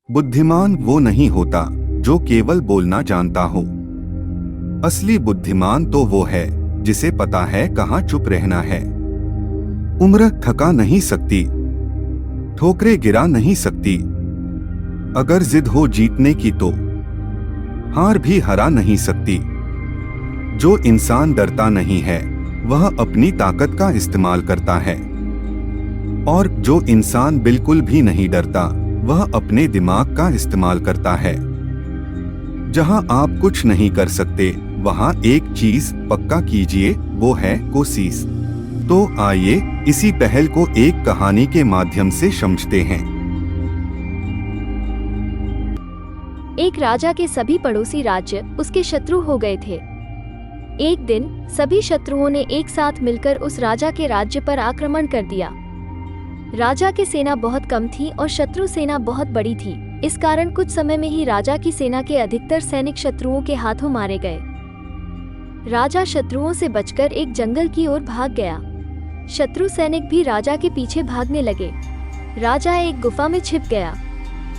बुद्धिमान वो नहीं होता जो केवल बोलना जानता हो। असली बुद्धिमान तो वो है जिसे पता है कहाँ चुप रहना है। उम्र थका नहीं सकती, ठोकरें गिरा नहीं सकती। अगर जिद हो जीतने की तो हार भी हरा नहीं सकती। जो इंसान डरता नहीं है वह अपनी ताकत का इस्तेमाल करता है, और जो इंसान बिल्कुल भी नहीं डरता वह अपने दिमाग का इस्तेमाल करता है। जहां आप कुछ नहीं कर सकते वहां एक चीज पक्का कीजिए, वो है कोशिश। तो आइए इसी पहल को एक कहानी के माध्यम से समझते हैं। एक राजा के सभी पड़ोसी राज्य उसके शत्रु हो गए थे। एक दिन सभी शत्रुओं ने एक साथ मिलकर उस राजा के राज्य पर आक्रमण कर दिया। राजा की सेना बहुत कम थी और शत्रु सेना बहुत बड़ी थी। इस कारण कुछ समय में ही राजा की सेना के अधिकतर सैनिक शत्रुओं के हाथों मारे गए। राजा शत्रुओं से बचकर एक जंगल की ओर भाग गया। शत्रु सैनिक भी राजा के पीछे भागने लगे। राजा एक गुफा में छिप गया।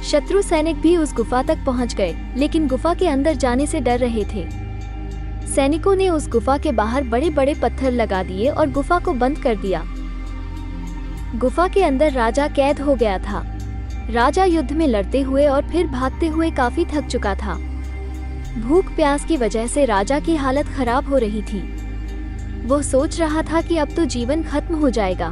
शत्रु सैनिक भी उस गुफा तक पहुंच गए, लेकिन गुफा के अंदर जाने से डर रहे थे। सैनिकों ने उस गुफा के बाहर बड़े बड़े पत्थर लगा दिए और गुफा को बंद कर दिया। गुफा के अंदर राजा कैद हो गया था। राजा युद्ध में लड़ते हुए और फिर भागते हुए काफी थक चुका था। भूख प्यास की वजह से राजा की हालत खराब हो रही थी। वो सोच रहा था कि अब तो जीवन खत्म हो जाएगा।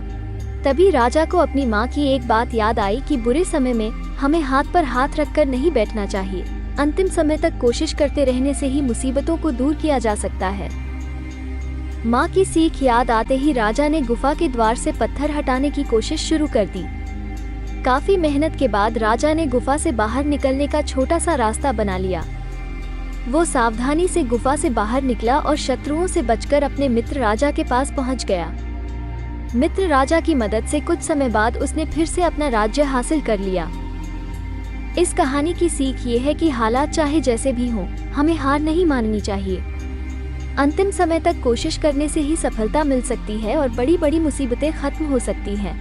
तभी राजा को अपनी माँ की एक बात याद आई कि बुरे समय में हमें हाथ पर हाथ रखकर नहीं बैठना चाहिए। अंतिम समय तक कोशिश करते रहने से ही मुसीबतों को दूर किया जा सकता है। माँ की सीख याद आते ही राजा ने गुफा के द्वार से पत्थर हटाने की कोशिश शुरू कर दी। काफी मेहनत के बाद राजा ने गुफा से बाहर निकलने का छोटा सा रास्ता बना लिया। वो सावधानी से गुफा से बाहर निकला और शत्रुओं से बचकर अपने मित्र राजा के पास पहुंच गया। मित्र राजा की मदद से कुछ समय बाद उसने फिर से अपना राज्य हासिल कर लिया। इस कहानी की सीख ये है कि हालात चाहे जैसे भी हों, हमें हार नहीं माननी चाहिए। अंतिम समय तक कोशिश करने से ही सफलता मिल सकती है और बड़ी बड़ी मुसीबतें खत्म हो सकती हैं।